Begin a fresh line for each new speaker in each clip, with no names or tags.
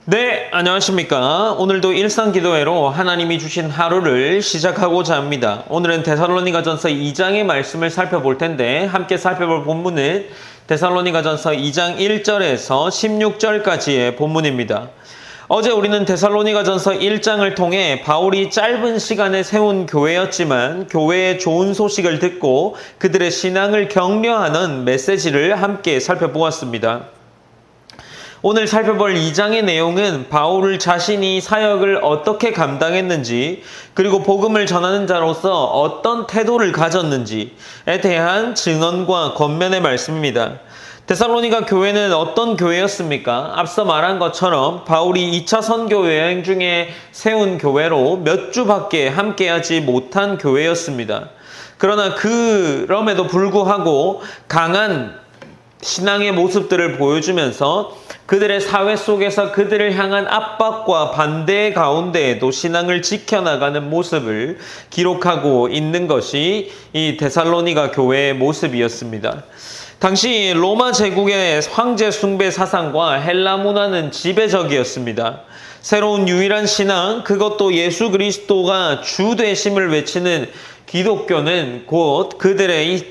네, 안녕하십니까. 오늘도 일상기도회로 하나님이 주신 하루를 시작하고자 합니다. 오늘은 데살로니가전서 2장의 말씀을 살펴볼 텐데 함께 살펴볼 본문은 데살로니가전서 2장 1절에서 16절까지의 본문입니다. 어제 우리는 데살로니가전서 1장을 통해 바울이 짧은 시간에 세운 교회였지만 교회의 좋은 소식을 듣고 그들의 신앙을 격려하는 메시지를 함께 살펴보았습니다. 오늘 살펴볼 2장의 내용은 바울 자신이 사역을 어떻게 감당했는지, 그리고 복음을 전하는 자로서 어떤 태도를 가졌는지에 대한 증언과 권면의 말씀입니다. 데살로니가 교회는 어떤 교회였습니까? 앞서 말한 것처럼 바울이 2차 선교 여행 중에 세운 교회로 몇 주밖에 함께하지 못한 교회였습니다. 그러나 그럼에도 불구하고 강한 신앙의 모습들을 보여주면서 그들의 사회 속에서 그들을 향한 압박과 반대 가운데에도 신앙을 지켜나가는 모습을 기록하고 있는 것이 이 데살로니가 교회의 모습이었습니다. 당시 로마 제국의 황제 숭배 사상과 헬라 문화는 지배적이었습니다. 새로운 유일한 신앙, 그것도 예수 그리스도가 주 되심을 외치는 기독교는 곧 그들이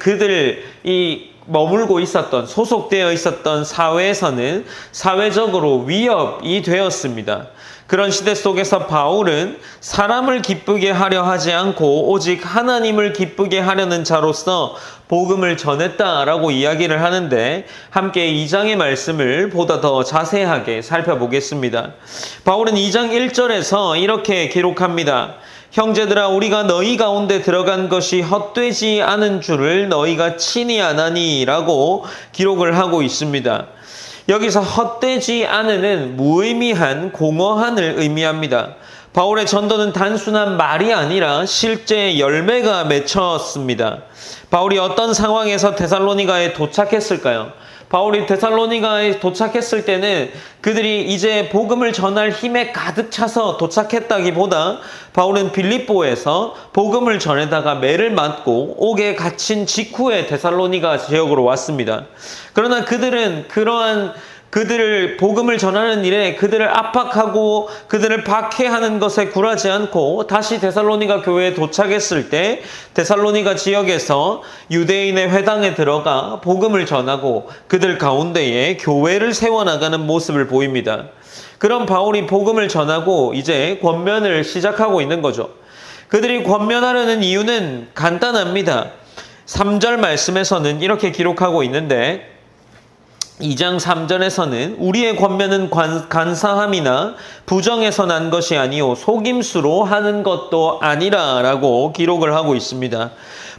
머물고 있었던, 소속되어 있었던 사회에서는 사회적으로 위협이 되었습니다. 그런 시대 속에서 바울은 사람을 기쁘게 하려 하지 않고 오직 하나님을 기쁘게 하려는 자로서 복음을 전했다라고 이야기를 하는데 함께 2장의 말씀을 보다 더 자세하게 살펴보겠습니다. 바울은 2장 1절에서 이렇게 기록합니다. 형제들아, 우리가 너희 가운데 들어간 것이 헛되지 않은 줄을 너희가 친히 아나니 라고 기록을 하고 있습니다. 여기서 헛되지 않은은 무의미한 공허한을 의미합니다. 바울의 전도는 단순한 말이 아니라 실제 열매가 맺혔습니다. 바울이 어떤 상황에서 데살로니가에 도착했을까요? 바울이 데살로니가에 도착했을 때는 그들이 이제 복음을 전할 힘에 가득 차서 도착했다기보다 바울은 빌립보에서 복음을 전해다가 매를 맞고 옥에 갇힌 직후에 데살로니가 지역으로 왔습니다. 그러나 그들은 그들을 복음을 전하는 일에 그들을 압박하고 그들을 박해하는 것에 굴하지 않고 다시 데살로니가 교회에 도착했을 때 데살로니가 지역에서 유대인의 회당에 들어가 복음을 전하고 그들 가운데에 교회를 세워나가는 모습을 보입니다. 그런 바울이 복음을 전하고 이제 권면을 시작하고 있는 거죠. 그들이 권면하려는 이유는 간단합니다. 3절 말씀에서는 이렇게 기록하고 있는데 2장 3절에서는 우리의 권면은 간사함이나 부정에서 난 것이 아니요 속임수로 하는 것도 아니라 라고 기록을 하고 있습니다.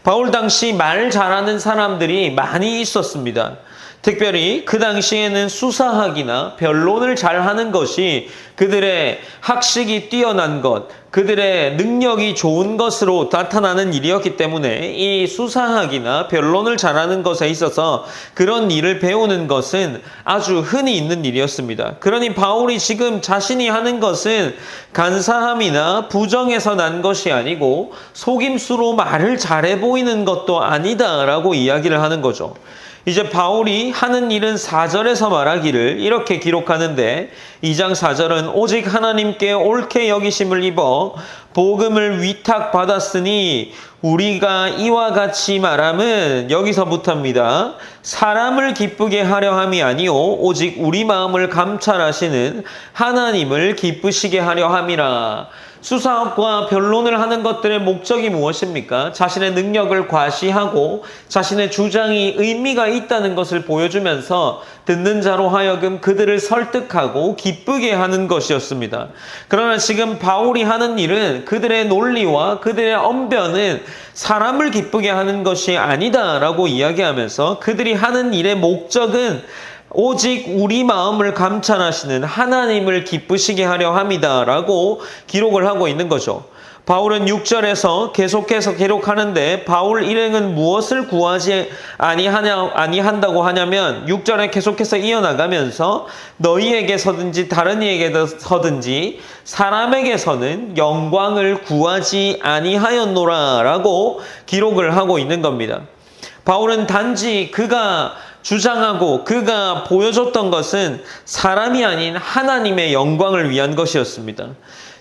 바울 당시 말 잘하는 사람들이 많이 있었습니다. 특별히 그 당시에는 수사학이나 변론을 잘하는 것이 그들의 학식이 뛰어난 것, 그들의 능력이 좋은 것으로 나타나는 일이었기 때문에 이 수사학이나 변론을 잘하는 것에 있어서 그런 일을 배우는 것은 아주 흔히 있는 일이었습니다. 그러니 바울이 지금 자신이 하는 것은 간사함이나 부정에서 난 것이 아니고 속임수로 말을 잘해 보이는 것도 아니다라고 이야기를 하는 거죠. 이제 바울이 하는 일은 4절에서 말하기를 이렇게 기록하는데 2장 4절은 오직 하나님께 옳게 여기심을 입어 복음을 위탁받았으니 우리가 이와 같이 말함은 여기서부터입니다. 사람을 기쁘게 하려 함이 아니요 오직 우리 마음을 감찰하시는 하나님을 기쁘시게 하려 함이라. 수사학과 변론을 하는 것들의 목적이 무엇입니까? 자신의 능력을 과시하고 자신의 주장이 의미가 있다는 것을 보여주면서 듣는 자로 하여금 그들을 설득하고 기쁘게 하는 것이었습니다. 그러나 지금 바울이 하는 일은 그들의 논리와 그들의 언변은 사람을 기쁘게 하는 것이 아니다라고 이야기하면서 그들이 하는 일의 목적은 오직 우리 마음을 감찰하시는 하나님을 기쁘시게 하려 함이다 라고 기록을 하고 있는 거죠. 바울은 6절에서 계속해서 기록하는데 바울 일행은 무엇을 구하지 아니한다고 하냐면 6절에 계속해서 이어나가면서 너희에게서든지 다른 이에게서든지 사람에게서는 영광을 구하지 아니하였노라 라고 기록을 하고 있는 겁니다. 바울은 단지 그가 주장하고 그가 보여줬던 것은 사람이 아닌 하나님의 영광을 위한 것이었습니다.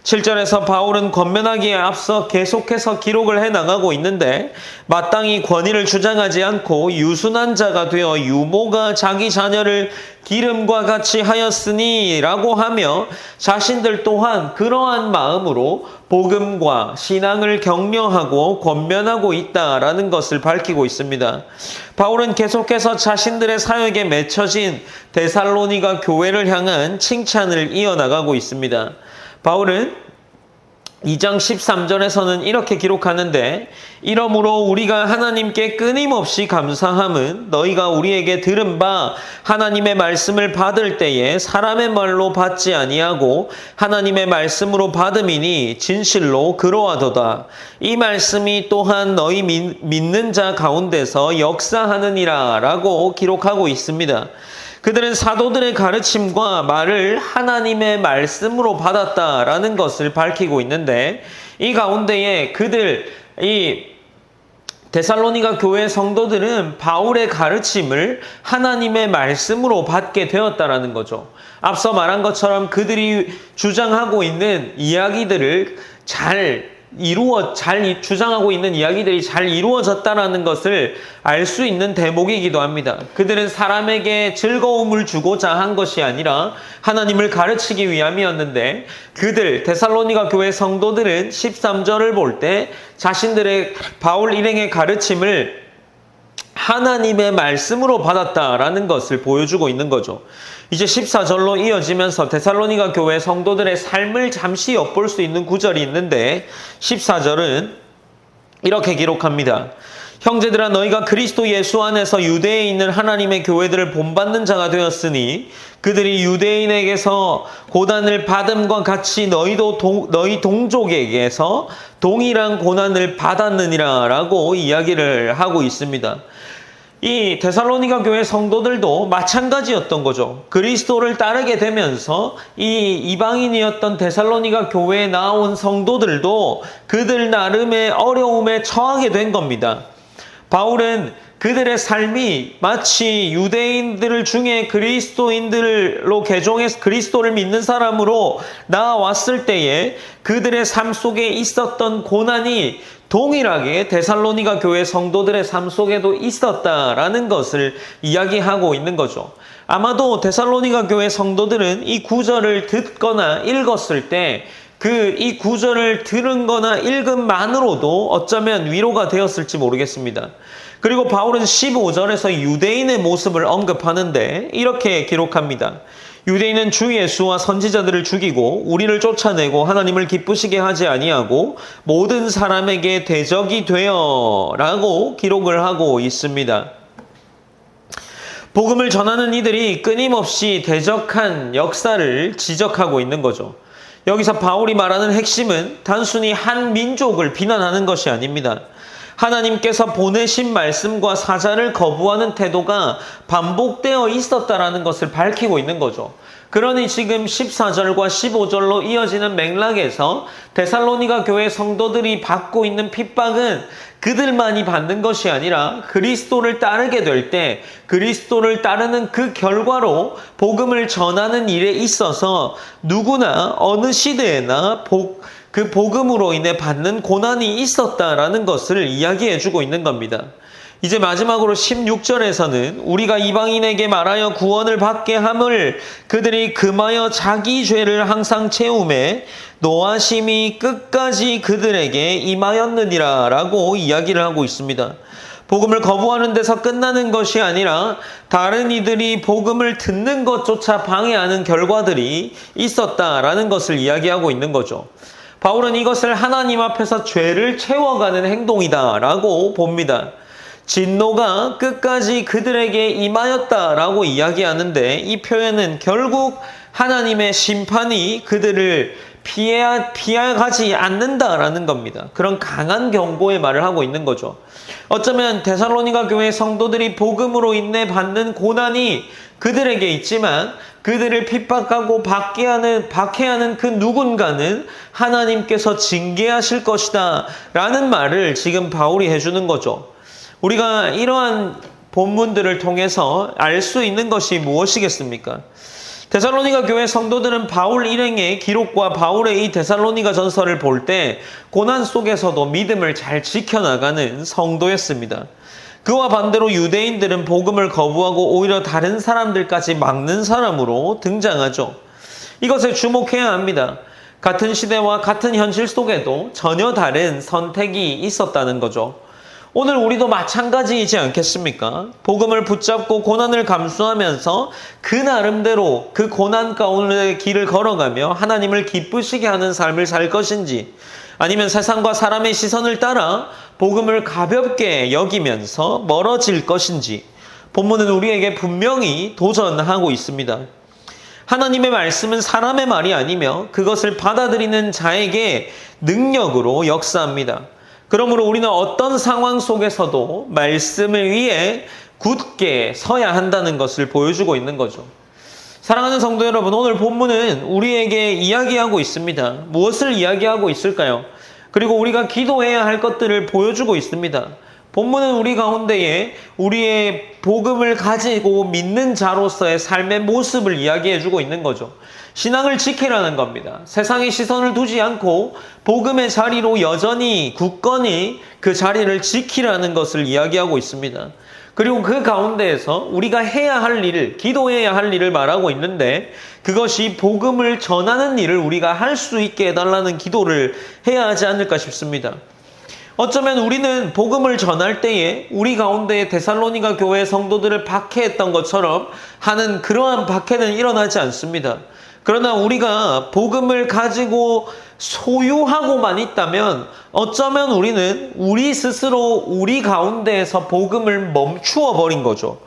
7절에서 바울은 권면하기에 앞서 계속해서 기록을 해나가고 있는데 마땅히 권위를 주장하지 않고 유순한 자가 되어 유모가 자기 자녀를 기름과 같이 하였으니 라고 하며 자신들 또한 그러한 마음으로 복음과 신앙을 격려하고 권면하고 있다라는 것을 밝히고 있습니다. 바울은 계속해서 자신들의 사역에 맺혀진 데살로니가 교회를 향한 칭찬을 이어나가고 있습니다. 바울은 2장 13절에서는 이렇게 기록하는데 이러므로 우리가 하나님께 끊임없이 감사함은 너희가 우리에게 들은 바 하나님의 말씀을 받을 때에 사람의 말로 받지 아니하고 하나님의 말씀으로 받음이니 진실로 그러하도다. 이 말씀이 또한 너희 믿는 자 가운데서 역사하느니라 라고 기록하고 있습니다. 그들은 사도들의 가르침과 말을 하나님의 말씀으로 받았다라는 것을 밝히고 있는데 이 가운데에 이 데살로니가 교회 성도들은 바울의 가르침을 하나님의 말씀으로 받게 되었다라는 거죠. 앞서 말한 것처럼 그들이 주장하고 있는 이야기들을 잘 주장하고 있는 이야기들이 잘 이루어졌다라는 것을 알 수 있는 대목이기도 합니다. 그들은 사람에게 즐거움을 주고자 한 것이 아니라 하나님을 가르치기 위함이었는데 데살로니가 교회 성도들은 13절을 볼 때 자신들의 바울 일행의 가르침을 하나님의 말씀으로 받았다라는 것을 보여주고 있는 거죠. 이제 14절로 이어지면서 데살로니가 교회 성도들의 삶을 잠시 엿볼 수 있는 구절이 있는데 14절은 이렇게 기록합니다. 형제들아 너희가 그리스도 예수 안에서 유대에 있는 하나님의 교회들을 본받는 자가 되었으니 그들이 유대인에게서 고난을 받음과 같이 너희 동족에게서 동일한 고난을 받았느니라 라고 이야기를 하고 있습니다. 이 데살로니가 교회 성도들도 마찬가지였던 거죠. 그리스도를 따르게 되면서 이 이방인이었던 데살로니가 교회에 나온 성도들도 그들 나름의 어려움에 처하게 된 겁니다. 바울은 그들의 삶이 마치 유대인들 중에 그리스도인들로 개종해서 그리스도를 믿는 사람으로 나왔을 때에 그들의 삶 속에 있었던 고난이 동일하게 데살로니가 교회 성도들의 삶 속에도 있었다라는 것을 이야기하고 있는 거죠. 아마도 데살로니가 교회 성도들은 이 구절을 듣거나 읽었을 때 이 구절을 들은 거나 읽음만으로도 어쩌면 위로가 되었을지 모르겠습니다. 그리고 바울은 15절에서 유대인의 모습을 언급하는데 이렇게 기록합니다. 유대인은 주 예수와 선지자들을 죽이고 우리를 쫓아내고 하나님을 기쁘시게 하지 아니하고 모든 사람에게 대적이 되어 라고 기록을 하고 있습니다. 복음을 전하는 이들이 끊임없이 대적한 역사를 지적하고 있는 거죠. 여기서 바울이 말하는 핵심은 단순히 한 민족을 비난하는 것이 아닙니다. 하나님께서 보내신 말씀과 사자를 거부하는 태도가 반복되어 있었다라는 것을 밝히고 있는 거죠. 그러니 지금 14절과 15절로 이어지는 맥락에서 데살로니가 교회 성도들이 받고 있는 핍박은 그들만이 받는 것이 아니라 그리스도를 따르게 될 때 그리스도를 따르는 그 결과로 복음을 전하는 일에 있어서 누구나 어느 시대에나 그 복음으로 인해 받는 고난이 있었다라는 것을 이야기해주고 있는 겁니다. 이제 마지막으로 16절에서는 우리가 이방인에게 말하여 구원을 받게 함을 그들이 금하여 자기 죄를 항상 채우매 노하심이 끝까지 그들에게 임하였느니라 라고 이야기를 하고 있습니다. 복음을 거부하는 데서 끝나는 것이 아니라 다른 이들이 복음을 듣는 것조차 방해하는 결과들이 있었다라는 것을 이야기하고 있는 거죠. 바울은 이것을 하나님 앞에서 죄를 채워가는 행동이다 라고 봅니다. 진노가 끝까지 그들에게 임하였다라고 이야기하는데 이 표현은 결국 하나님의 심판이 그들을 피해가지 않는다라는 겁니다. 그런 강한 경고의 말을 하고 있는 거죠. 어쩌면 데살로니가 교회 성도들이 복음으로 인해 받는 고난이 그들에게 있지만 그들을 핍박하고 박해하는 그 누군가는 하나님께서 징계하실 것이다 라는 말을 지금 바울이 해주는 거죠. 우리가 이러한 본문들을 통해서 알 수 있는 것이 무엇이겠습니까? 데살로니가 교회 성도들은 바울 일행의 기록과 바울의 이 데살로니가 전서를 볼 때 고난 속에서도 믿음을 잘 지켜나가는 성도였습니다. 그와 반대로 유대인들은 복음을 거부하고 오히려 다른 사람들까지 막는 사람으로 등장하죠. 이것에 주목해야 합니다. 같은 시대와 같은 현실 속에도 전혀 다른 선택이 있었다는 거죠. 오늘 우리도 마찬가지이지 않겠습니까? 복음을 붙잡고 고난을 감수하면서 그 나름대로 그 고난 가운데 길을 걸어가며 하나님을 기쁘시게 하는 삶을 살 것인지, 아니면 세상과 사람의 시선을 따라 복음을 가볍게 여기면서 멀어질 것인지, 본문은 우리에게 분명히 도전하고 있습니다. 하나님의 말씀은 사람의 말이 아니며 그것을 받아들이는 자에게 능력으로 역사합니다. 그러므로 우리는 어떤 상황 속에서도 말씀을 위해 굳게 서야 한다는 것을 보여주고 있는 거죠. 사랑하는 성도 여러분, 오늘 본문은 우리에게 이야기하고 있습니다. 무엇을 이야기하고 있을까요? 그리고 우리가 기도해야 할 것들을 보여주고 있습니다. 본문은 우리 가운데에 우리의 복음을 가지고 믿는 자로서의 삶의 모습을 이야기해주고 있는 거죠. 신앙을 지키라는 겁니다. 세상의 시선을 두지 않고 복음의 자리로 여전히 굳건히 그 자리를 지키라는 것을 이야기하고 있습니다. 그리고 그 가운데에서 우리가 해야 할 일을, 기도해야 할 일을 말하고 있는데, 그것이 복음을 전하는 일을 우리가 할 수 있게 해달라는 기도를 해야 하지 않을까 싶습니다. 어쩌면 우리는 복음을 전할 때에 우리 가운데에 데살로니가 교회 성도들을 박해했던 것처럼 하는 그러한 박해는 일어나지 않습니다. 그러나 우리가 복음을 가지고 소유하고만 있다면 어쩌면 우리는 우리 스스로 우리 가운데에서 복음을 멈추어 버린 거죠.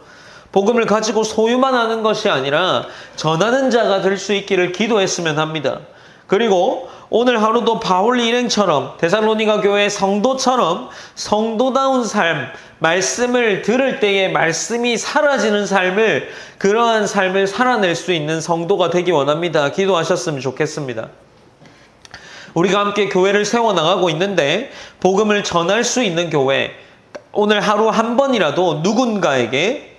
복음을 가지고 소유만 하는 것이 아니라 전하는 자가 될 수 있기를 기도했으면 합니다. 그리고 오늘 하루도 바울 일행처럼 데살로니가 교회 성도처럼 성도다운 삶, 말씀을 들을 때에 말씀이 사라지는 삶을, 그러한 삶을 살아낼 수 있는 성도가 되기 원합니다. 기도하셨으면 좋겠습니다. 우리가 함께 교회를 세워나가고 있는데 복음을 전할 수 있는 교회, 오늘 하루 한 번이라도 누군가에게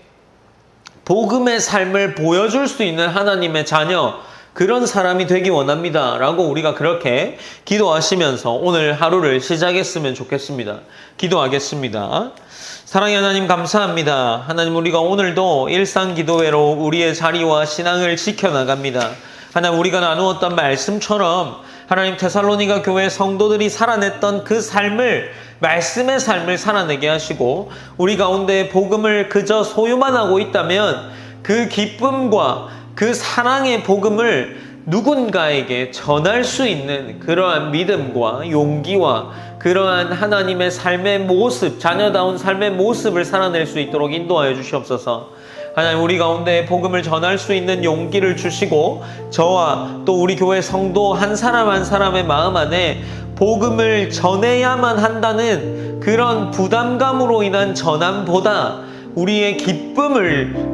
복음의 삶을 보여줄 수 있는 하나님의 자녀, 그런 사람이 되기 원합니다. 라고 우리가 그렇게 기도하시면서 오늘 하루를 시작했으면 좋겠습니다. 기도하겠습니다. 사랑의 하나님, 감사합니다. 하나님, 우리가 오늘도 일상기도회로 우리의 자리와 신앙을 지켜나갑니다. 하나님, 우리가 나누었던 말씀처럼 하나님, 데살로니가 교회 성도들이 살아냈던 그 삶을, 말씀의 삶을 살아내게 하시고, 우리 가운데 복음을 그저 소유만 하고 있다면 그 기쁨과 그 사랑의 복음을 누군가에게 전할 수 있는 그러한 믿음과 용기와 그러한 하나님의 삶의 모습, 자녀다운 삶의 모습을 살아낼 수 있도록 인도하여 주시옵소서. 하나님, 우리 가운데 복음을 전할 수 있는 용기를 주시고, 저와 또 우리 교회 성도 한 사람 한 사람의 마음 안에 복음을 전해야만 한다는 그런 부담감으로 인한 전함보다 우리의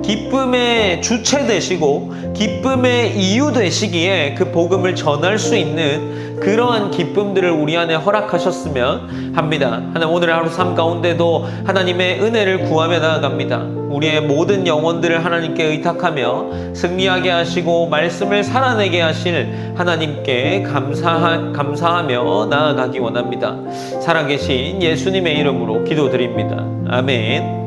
기쁨의 주체 되시고 기쁨의 이유 되시기에 그 복음을 전할 수 있는 그러한 기쁨들을 우리 안에 허락하셨으면 합니다. 하나님, 오늘 하루 삶 가운데도 하나님의 은혜를 구하며 나아갑니다. 우리의 모든 영혼들을 하나님께 의탁하며 승리하게 하시고 말씀을 살아내게 하실 하나님께 감사하며 나아가기 원합니다. 살아계신 예수님의 이름으로 기도드립니다. 아멘.